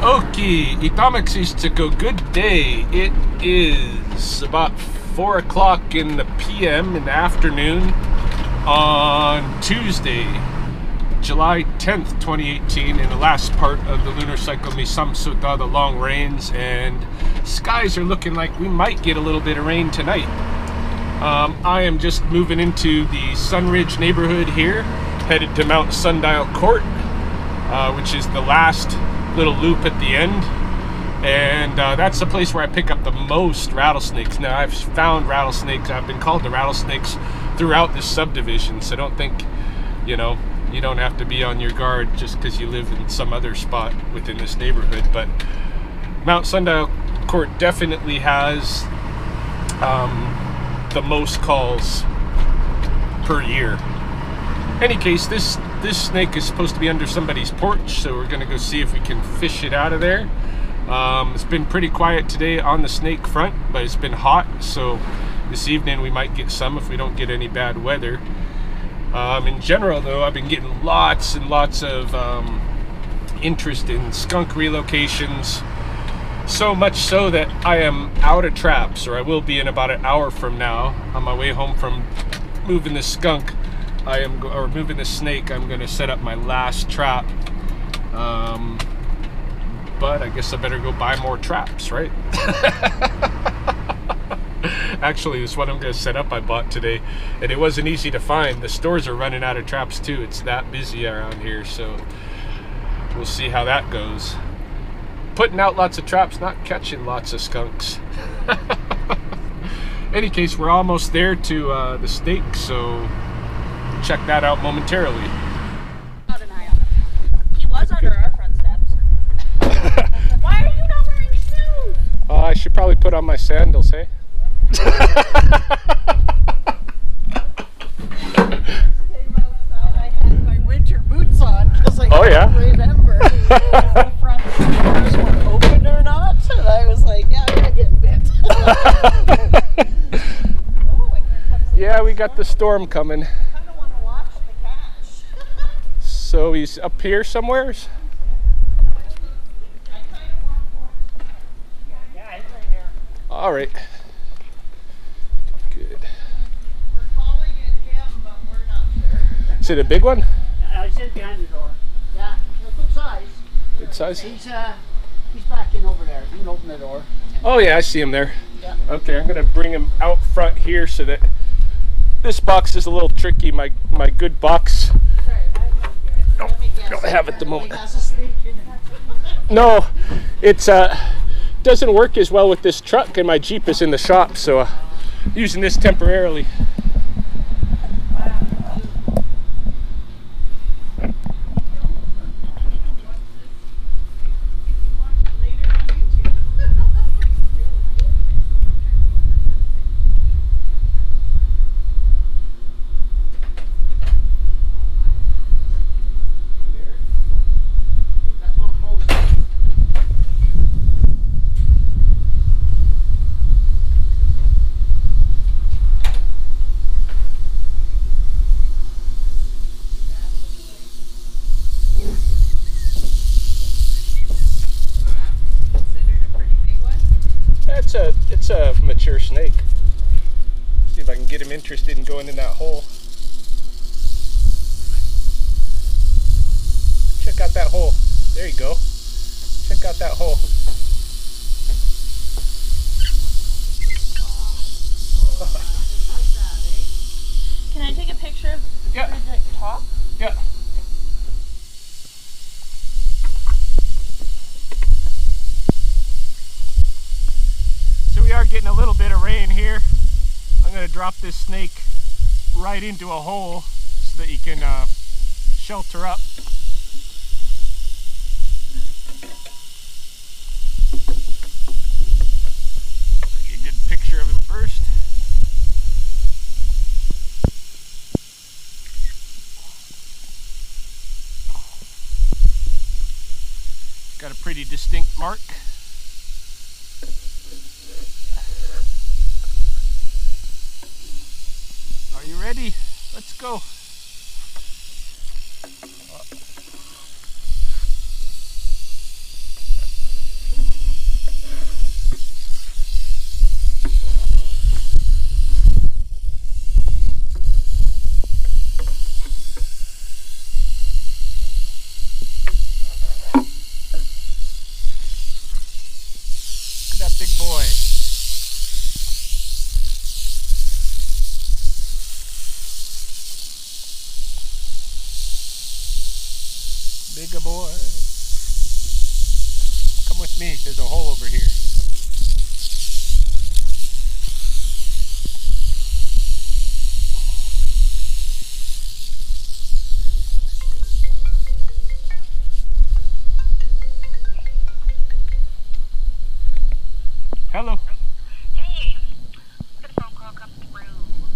Okay, Itamexistiko, good day. It is about 4 o'clock in the PM in the afternoon on Tuesday, July 10th, 2018, in the last part of the lunar cycle Misamsuta, the long rains, and skies are looking like we might get a little bit of rain tonight. I am just moving into the Sunridge neighborhood here, headed to Mount Sundial Court, which is the last little loop at the end, and that's the place where I pick up the most rattlesnakes. Now, I've found rattlesnakes, I've been called the rattlesnakes throughout this subdivision, so don't think, you know, you don't have to be on your guard just because you live in some other spot within this neighborhood. But Mount Sundial Court definitely has the most calls per year. Any case, this snake is supposed to be under somebody's porch, so we're gonna go see if we can fish it out of there. It's been pretty quiet today on the snake front, but it's been hot, so this evening we might get some if we don't get any bad weather. In general though, I've been getting lots and lots of interest in skunk relocations, so much so that I am out of traps, or I will be in about an hour from now. On my way home from moving the skunk, moving the snake, I'm going to set up my last trap. But I guess I better go buy more traps, right? Actually, this one I'm going to set up I bought today, and it wasn't easy to find. The stores are running out of traps too. It's that busy around here, so we'll see how that goes. Putting out lots of traps, not catching lots of skunks. Any case, we're almost there to the stake, so check that out momentarily. He was under our front steps. Why are you not wearing shoes? I should probably put on my sandals, hey? I had my winter boots on because I couldn't remember if the front doors were open or not. And I was like, yeah, I'm gonna get bit. Yeah, we got the storm coming. So he's up here somewheres? Yeah, he's right here. All right. Good. We're calling it him, but we're not sure. Is it a big one? He's in behind the door. Yeah, good size. Good size? He's back in over there. You can open the door. Oh yeah, I see him there. Yeah. Okay, I'm gonna bring him out front here so that this box is a little tricky. My good box. Don't have at the moment. No, it's doesn't work as well with this truck, and my Jeep is in the shop, so using this temporarily. It's a mature snake. See if I can get him interested in going in that hole. Check out that hole. There you go. Check out that hole. Can I take a picture of the top? Yeah. We are getting a little bit of rain here. I'm going to drop this snake right into a hole so that he can shelter up. Get a good picture of him first. Got a pretty distinct mark. Are you ready? Let's go. Good boy. Come with me. There's a hole over here. Hello. Hey, got a phone call come through. Looks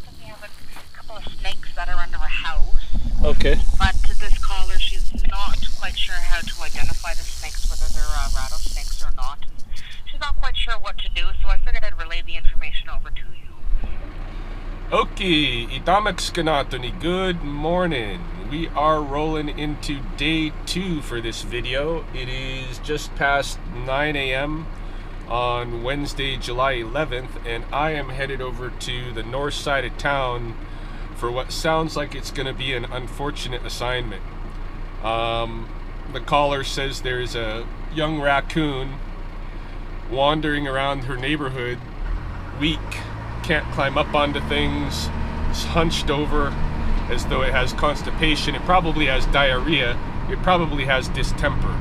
like we have a couple of snakes that are under a house. Okay. But to this caller, she's not quite sure how to identify the snakes, whether they're rattlesnakes or not. And she's not quite sure what to do, so I figured I'd relay the information over to you. Okay, Itamakskanaatoni, good morning. We are rolling into day 2 for this video. It is just past 9 a.m. on Wednesday, July 11th, and I am headed over to the north side of town for what sounds like it's going to be an unfortunate assignment. The caller says there's a young raccoon wandering around her neighborhood, weak, can't climb up onto things, is hunched over as though it has constipation. It probably has diarrhea. It probably has distemper.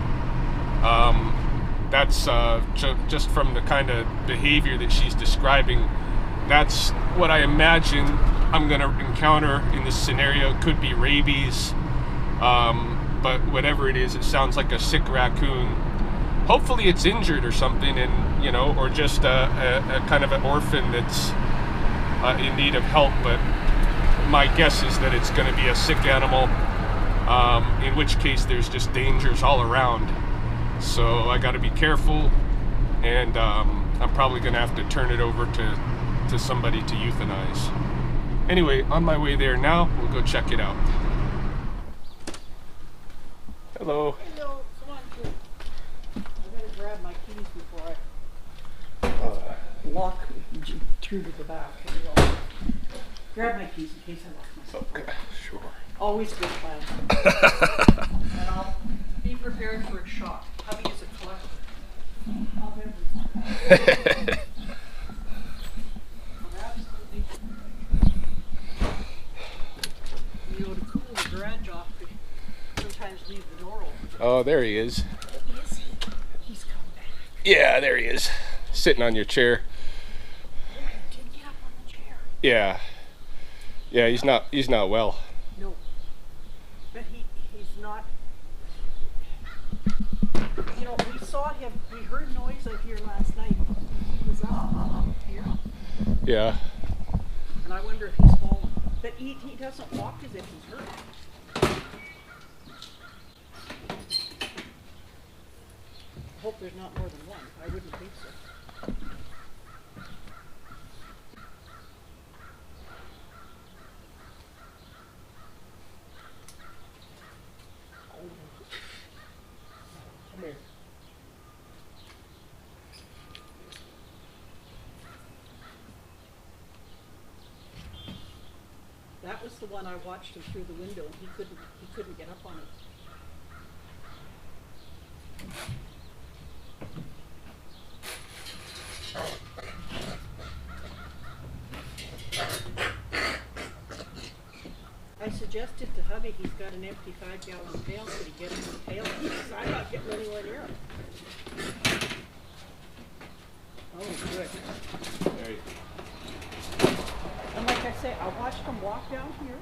That's just from the kind of behavior that she's describing. That's what I imagine I'm going to encounter in this scenario. It could be rabies, but whatever it is, it sounds like a sick raccoon. Hopefully it's injured or something, and or just a kind of an orphan that's in need of help. But my guess is that it's going to be a sick animal, in which case there's just dangers all around. So I got to be careful, and I'm probably going to have to turn it over to somebody to euthanize. Anyway, on my way there now. We'll go check it out. Hello. Hello, come on, kid. I gotta grab my keys before I walk through to the back. Grab my keys in case I lost myself. Okay, sure. Always good plan. And I'll be prepared for a shock. Hubby is a collector of everything. Absolutely. To cool the garage off, we sometimes leave the door open. Oh, there he is. Is he? He's come back. Yeah, there he is. Sitting on your chair. Did he get up on the chair? Yeah. Yeah, he's not well. No. But he's not. We saw him, we heard noise out here last night. He was up here. Yeah. And I wonder if he's fallen. But he doesn't walk as if he's hurt. I hope there's not more than one. I wouldn't think so. Come here. That was the one I watched him through the window, and he couldn't get up on it. I suggested to hubby he's got an empty 5-gallon pail, could he get him in the pail? He says, I'm not getting anywhere near him. Oh, good. Hey. And like I say, I watched him walk down here,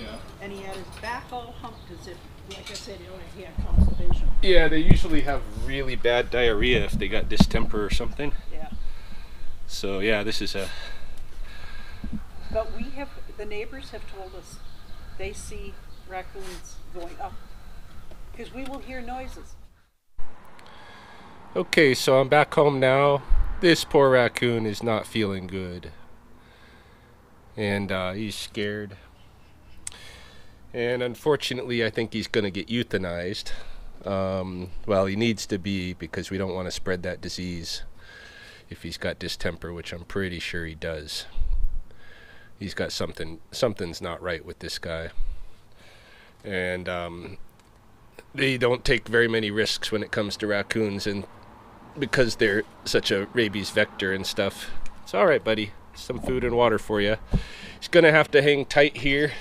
Yeah. and he had his back all humped as if, like I said, he had constipation. Yeah, they usually have really bad diarrhea if they got distemper or something. Yeah. So yeah, this is a... But the neighbors have told us they see raccoons going up, because we will hear noises. Okay, so I'm back home now. This poor raccoon is not feeling good. And he's scared. And unfortunately, I think he's going to get euthanized. Well, he needs to be, because we don't want to spread that disease if he's got distemper, which I'm pretty sure he does. He's got something's not right with this guy. And they don't take very many risks when it comes to raccoons, and because they're such a rabies vector and stuff. It's all right, buddy. Some food and water for you. He's gonna have to hang tight here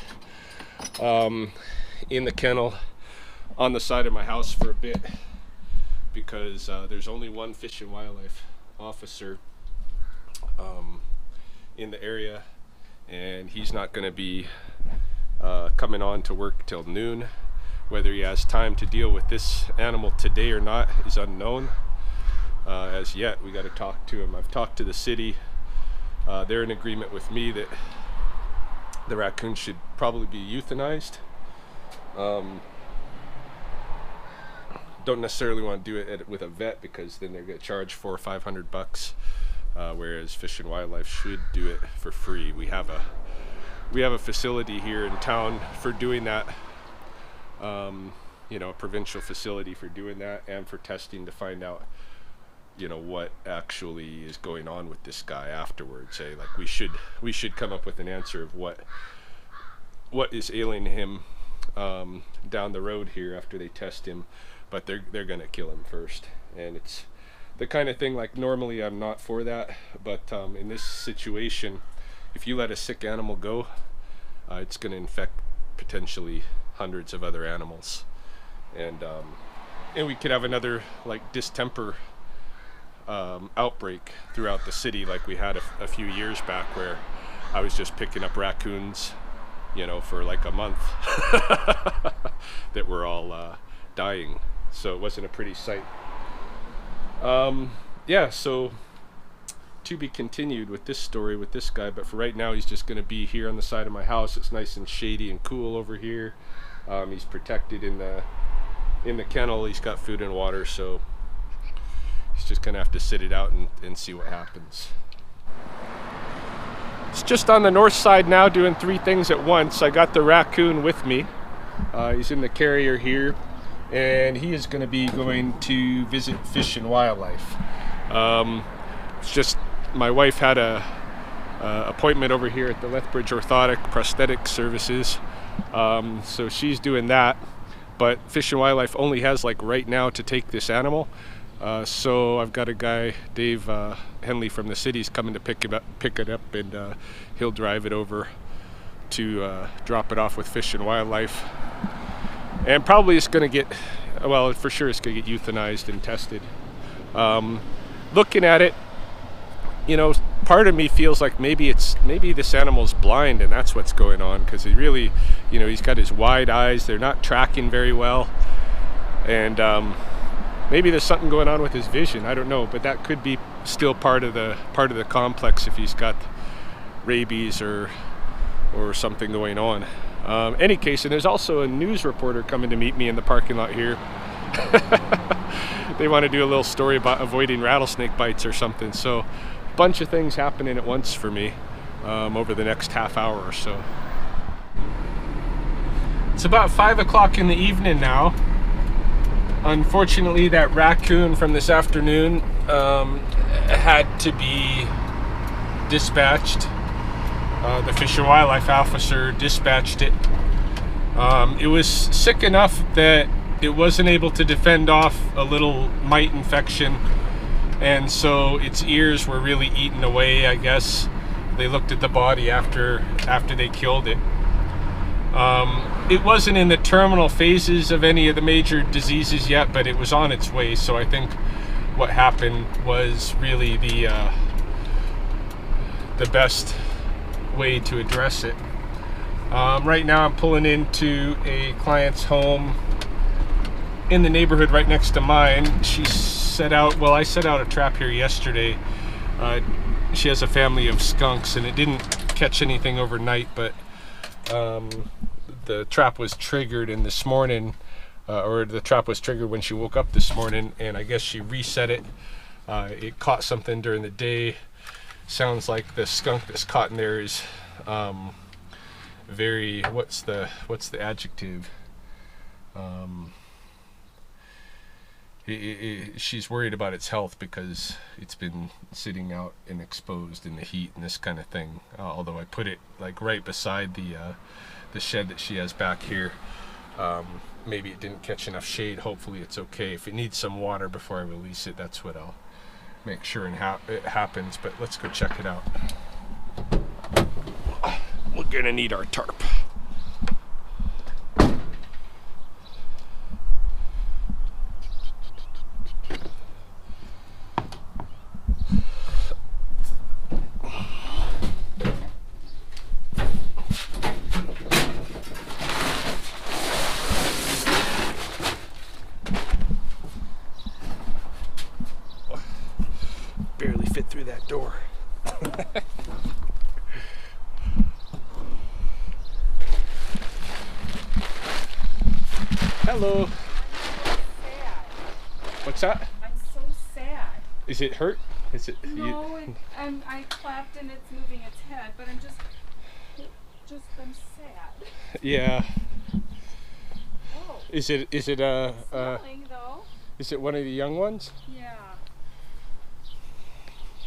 in the kennel on the side of my house for a bit because there's only one Fish and Wildlife officer in the area, and he's not going to be coming on to work till noon. Whether he has time to deal with this animal today or not is unknown. As yet, we got to talk to him. I've talked to the city. They're in agreement with me that the raccoon should probably be euthanized. Don't necessarily want to do it with a vet because then they're going to charge $400 or $500, whereas Fish and Wildlife should do it for free. We have a facility here in town for doing that. You know, a provincial facility for doing that and for testing to find out, you know, what actually is going on with this guy afterwards. Like we should come up with an answer of what is ailing him down the road here after they test him, but they're gonna kill him first. And it's the kind of thing, like, normally I'm not for that, but in this situation, if you let a sick animal go, it's gonna infect potentially hundreds of other animals, and we could have another like distemper outbreak throughout the city like we had a few years back, where I was just picking up raccoons, you know, for like a month that were all dying. So it wasn't a pretty sight. Yeah, so to be continued with this story with this guy, but for right now he's just going to be here on the side of my house. It's nice and shady and cool over here. He's protected in the kennel. He's got food and water, so he's just gonna have to sit it out and see what happens. It's just on the north side now, doing three things at once. I got the raccoon with me. He's in the carrier here, and he is going to be going to visit Fish and Wildlife. It's just my wife had a appointment over here at the Lethbridge Orthotic Prosthetic Services, so she's doing that. But Fish and Wildlife only has like right now to take this animal, so I've got a guy, Dave Henley from the city's coming to pick it up, and he'll drive it over to drop it off with Fish and Wildlife. And probably it's going to get, well, for sure it's going to get euthanized and tested. Looking at it, you know, part of me feels like maybe this animal's blind and that's what's going on, because he really, you know, he's got his wide eyes, they're not tracking very well, and maybe there's something going on with his vision. I don't know, but that could be still part of the complex if he's got rabies or something going on. Any case, and there's also a news reporter coming to meet me in the parking lot here. They want to do a little story about avoiding rattlesnake bites or something. So a bunch of things happening at once for me over the next half hour or so. It's about 5 o'clock in the evening now. Unfortunately, that raccoon from this afternoon had to be dispatched. The Fish and Wildlife officer dispatched it. It was sick enough that it wasn't able to defend off a little mite infection, and so its ears were really eaten away, I guess. They looked at the body after they killed it. It wasn't in the terminal phases of any of the major diseases yet, but it was on its way, so I think what happened was really the best way to address it. Right now I'm pulling into a client's home in the neighborhood right next to mine. She set out, well, I set out a trap here yesterday. She has a family of skunks, and it didn't catch anything overnight, but the trap was triggered in this morning, or the trap was triggered when she woke up this morning, and I guess she reset it. It caught something during the day. Sounds like the skunk that's caught in there is very, what's the adjective? She's worried about its health because it's been sitting out and exposed in the heat and this kind of thing. Although I put it like right beside the shed that she has back here. Maybe it didn't catch enough shade. Hopefully it's okay. If it needs some water before I release it, that's what I'll make sure it happens. But let's go check it out. We're gonna need our tarp. Hello. I'm so sad. What's that? I'm so sad. Is it hurt? Is it? No, I clapped and it's moving its head, but I'm just I'm sad. Yeah. Oh. Is it Smelling though. is it one of the young ones? Yeah.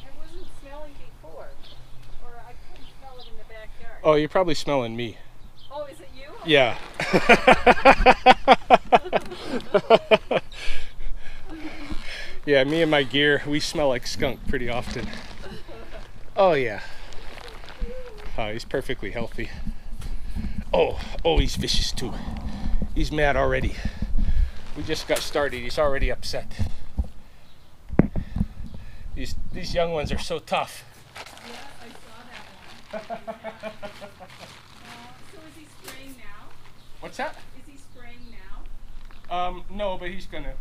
I wasn't smelling before, or I couldn't smell it in the backyard. Oh, you're probably smelling me. Oh, is it you? Yeah. Yeah, me and my gear, we smell like skunk pretty often. Oh yeah. Oh, he's perfectly healthy. Oh, he's vicious too. He's mad already. We just got started. He's already upset. These young ones are so tough. Yeah, I saw that one. So is he spraying now? What's that? Is he spraying now? No, but he's gonna.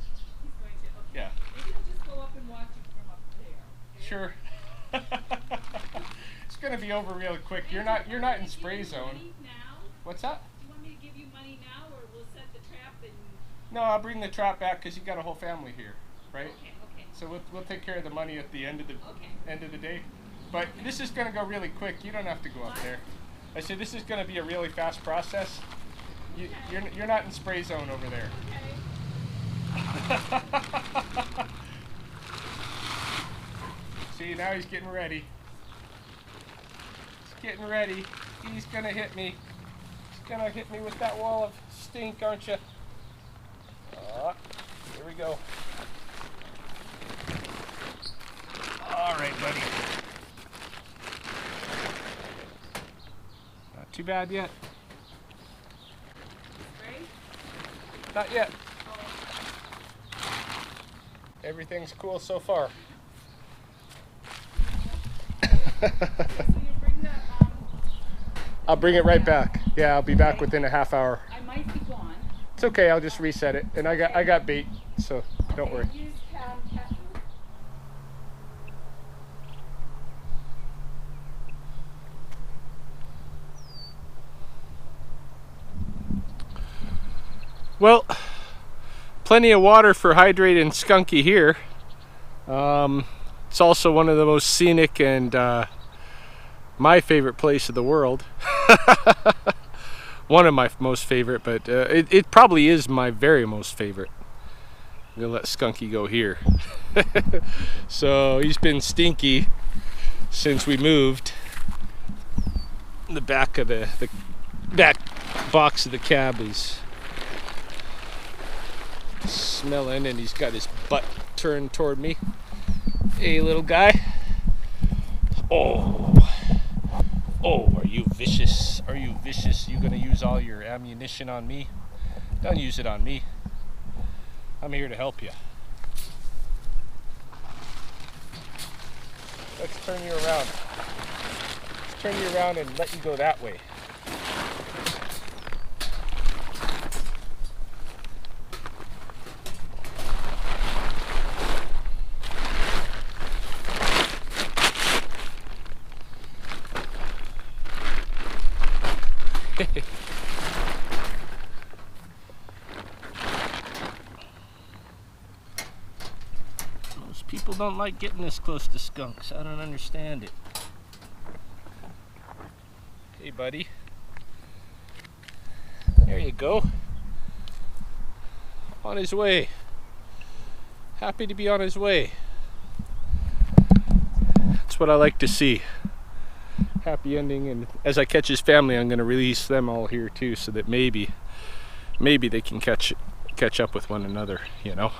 He's going to. Okay. Yeah. Maybe I'll just go up and watch him from up there. Sure. It's gonna be over real quick. You're not in spray zone. What's that? Do you want me to give you money now, or we'll set the trap and? No, I'll bring the trap back because you got a whole family here, right? Okay. So we'll take care of the money at the end of the day. But this is gonna go really quick. You don't have to go up there. I said this is gonna be a really fast process. You're not in spray zone over there. Okay. See, now he's getting ready. He's getting ready. He's gonna hit me. He's gonna hit me with that wall of stink, aren't you? Here we go. All right, buddy. Not too bad yet. Spray? Not yet. Oh. Everything's cool so far. So you bring the I'll bring it right back. Yeah, I'll be back within a half hour. I might be gone. It's okay. I'll just reset it, and I got bait, so don't worry. Use cat food. Well, plenty of water for Hydrate and Skunky here. It's also one of the most scenic and my favorite place of the world. One of my most favorite, but it probably is my very most favorite. I'm gonna let Skunky go here. So he's been stinky since we moved. The back of the back box of the cab is smelling, and he's got his butt turned toward me. Hey, little guy. Oh, are you vicious? Are you vicious? You gonna use all your ammunition on me? Don't use it on me. I'm here to help you. Let's turn you around. Let's turn you around and let you go that way. Most people don't like getting this close to skunks. I don't understand it. Hey, buddy. There you go. On his way. Happy to be on his way. That's what I like to see. Happy ending, and as I catch his family, I'm going to release them all here too, so that maybe they can catch up with one another, you know.